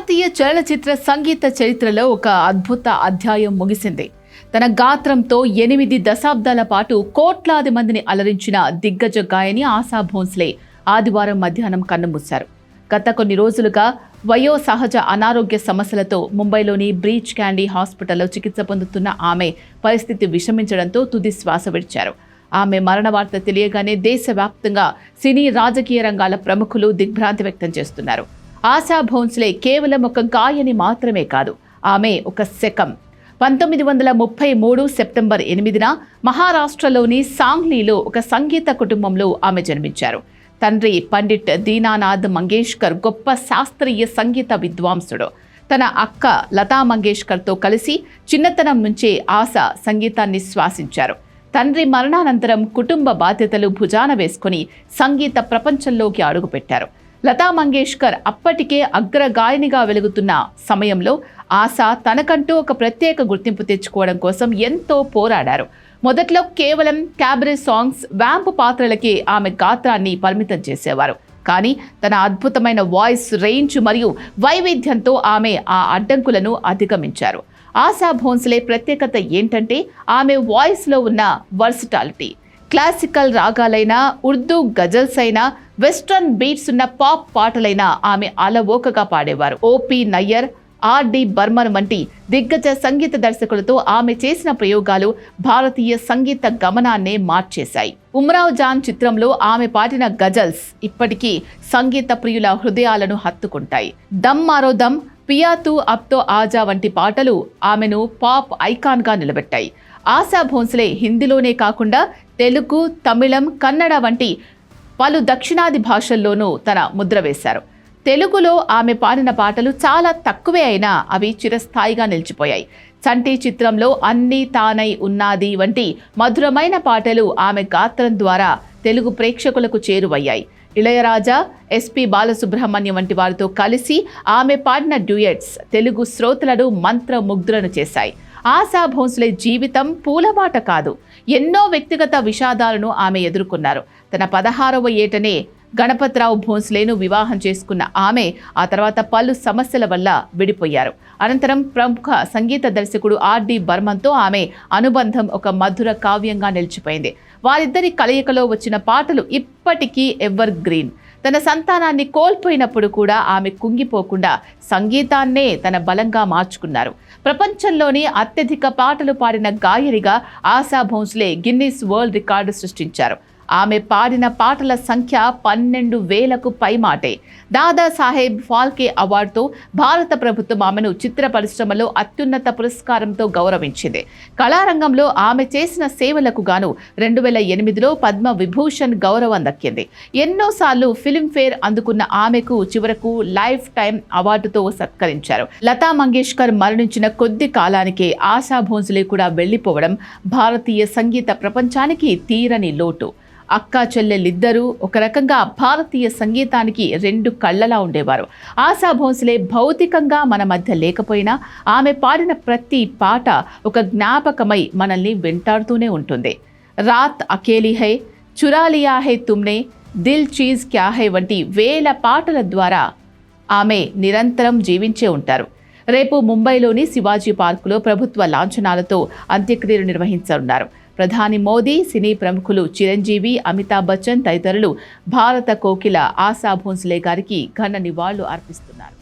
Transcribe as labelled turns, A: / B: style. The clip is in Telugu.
A: భారతీయ చలనచిత్ర సంగీత చరిత్రలో ఒక అద్భుత అధ్యాయం ముగిసింది. తన గాత్రంతో 8 దశాబ్దాల పాటు కోట్లాది మందిని అలరించిన దిగ్గజ గాయని ఆశా భోంస్లే ఆదివారం మధ్యాహ్నం కన్నుమూశారు. గత కొన్ని రోజులుగా వయో సహజ అనారోగ్య సమస్యలతో ముంబైలోని బ్రీచ్ క్యాండీ హాస్పిటల్లో చికిత్స పొందుతున్న ఆమె పరిస్థితి విషమించడంతో తుది శ్వాస విడిచారు. ఆమె మరణ వార్త తెలియగానే దేశవ్యాప్తంగా సినీ రాజకీయ రంగాల ప్రముఖులు దిగ్భ్రాంతి వ్యక్తం చేస్తున్నారు. ఆశా భోంస్లే కేవలం ఒక గాయని మాత్రమే కాదు, ఆమె ఒక శకం. 1933 సెప్టెంబర్ 8న మహారాష్ట్రలోని సాంగ్లీలో ఒక సంగీత కుటుంబంలో ఆమె జన్మించారు. తండ్రి పండిట్ దీనానాథ్ మంగేష్కర్ గొప్ప శాస్త్రీయ సంగీత విద్వాంసుడు. తన అక్క లతా మంగేష్కర్తో కలిసి చిన్నతనం నుంచే ఆశ సంగీతాన్ని శ్వాసించారు. తండ్రి మరణానంతరం కుటుంబ బాధ్యతలు భుజాన వేసుకుని సంగీత ప్రపంచంలోకి అడుగుపెట్టారు. లతా మంగేష్కర్ అప్పటికే అగ్రగాయనిగా వెలుగుతున్న సమయంలో ఆశ తనకంటూ ఒక ప్రత్యేక గుర్తింపు తెచ్చుకోవడం కోసం ఎంతో పోరాడారు. మొదట్లో కేవలం క్యాబరే సాంగ్స్, వ్యాంపు పాత్రలకే ఆమె గాత్రాన్ని పరిమితం చేసేవారు. కానీ తన అద్భుతమైన వాయిస్ రేంజ్ మరియు వైవిధ్యంతో ఆమె ఆ అడ్డంకులను అధిగమించారు. ఆశా భోంస్లే ప్రత్యేకత ఏంటంటే ఆమె వాయిస్లో ఉన్న వర్సిటాలిటీ. క్లాసికల్ రాగాలైనా, ఉర్దూ గజల్స్ అయినా, వెస్ట్రన్ బీట్స్ ఉన్న పాప్ పాటలైనా ఆమె అలవోకగా పాడేవారు. ఓపి నయ్యర్, ఆర్డి బర్మన్ వంటి దిగ్గజ సంగీత దర్శకులతో ఆమె చేసిన ప్రయోగాలు భారతీయ సంగీత గమనాన్నే మార్చేశాయి. ఉమ్రావ్ జాన్ చిత్రంలో ఆమె పాడిన గజల్స్ ఇప్పటికీ సంగీత ప్రియుల హృదయాలను హత్తుకుంటాయి. దమ్ మారో దమ్, పియా తూ అబ్ తో ఆజా వంటి పాటలు ఆమెను పాప్ ఐకాన్గా నిలబెట్టాయి. ఆశా భోంస్లే హిందీలోనే కాకుండా తెలుగు, తమిళం, కన్నడ వంటి పలు దక్షిణాది భాషల్లోనూ తన ముద్ర వేశారు. తెలుగులో ఆమె పాడిన పాటలు చాలా తక్కువే అయినా అవి చిరస్థాయిగా నిలిచిపోయాయి. చంటి చిత్రంలో అన్నీ తానై ఉన్నాది వంటి మధురమైన పాటలు ఆమె గాత్రం ద్వారా తెలుగు ప్రేక్షకులకు చేరువయ్యాయి. ఇళయరాజా, ఎస్పి బాలసుబ్రహ్మణ్యం వంటి వారితో కలిసి ఆమె పాడిన డ్యూయెట్స్ తెలుగు శ్రోతలను మంత్రముగ్ధులను చేశాయి. ఆశా భోంస్లే జీవితం పూలబాట కాదు. ఎన్నో వ్యక్తిగత విషాదాలను ఆమె ఎదుర్కొన్నారు. తన 16వ ఏటనే గణపతిరావు భోంస్లేను వివాహం చేసుకున్న ఆమె ఆ తర్వాత పలు సమస్యల వల్ల విడిపోయారు. అనంతరం ప్రముఖ సంగీత దర్శకుడు ఆర్డి బర్మన్తో ఆమె అనుబంధం ఒక మధుర కావ్యంగా నిలిచిపోయింది. వారిద్దరి కలయికలో వచ్చిన పాటలు ఇప్పటికీ ఎవర్ గ్రీన్. తన సంతానాన్ని కోల్పోయినప్పుడు కూడా ఆమె కుంగిపోకుండా సంగీతాన్నే తన బలంగా మార్చుకున్నారు. ప్రపంచంలోని అత్యధిక పాటలు పాడిన గాయనిగా Asha Bhosle Guinness world record సృష్టించారు. ఆమె పాడిన పాటల సంఖ్య 12,000కు పైమాటే. దాదాసాహెబ్ ఫాల్కే అవార్డుతో భారత ప్రభుత్వం ఆమెను చిత్ర పరిశ్రమలో అత్యున్నత పురస్కారంతో గౌరవించింది. కళారంగంలో ఆమె చేసిన సేవలకు గాను 2008లో పద్మ విభూషణ్ గౌరవం దక్కింది. ఎన్నోసార్లు ఫిల్మ్ఫేర్ అందుకున్న ఆమెకు చివరకు లైఫ్ టైం అవార్డుతో సత్కరించారు. లతా మంగేష్కర్ మరణించిన కొద్ది కాలానికే ఆశా భోంస్లే కూడా వెళ్లిపోవడం భారతీయ సంగీత ప్రపంచానికి తీరని లోటు. అక్కా చెల్లెలిద్దరూ ఒక రకంగా భారతీయ సంగీతానికి 2 కళ్ళలా ఉండేవారు. ఆశా భోంస్లే భౌతికంగా మన మధ్య లేకపోయినా ఆమె పాడిన ప్రతి పాట ఒక జ్ఞాపకమై మనల్ని వెంటాడుతూనే ఉంటుంది. రాత్ అకేలీ high, Chura Liya high తుమ్నే, Dil cheese క్యా హై వంటి వేల పాటల ద్వారా ఆమె నిరంతరం జీవించే ఉంటారు. రేపు ముంబైలోని శివాజీ పార్కులో ప్రభుత్వ లాంఛనాలతో అంత్యక్రియలు నిర్వహించనున్నారు. ప్రధాని మోదీ, సినీ ప్రముఖులు చిరంజీవి, అమితాబ్ బచ్చన్ తదితరులు భారత కోకిల ఆశా భోంస్లే గారికి ఘన నివాళులు అర్పిస్తున్నారు.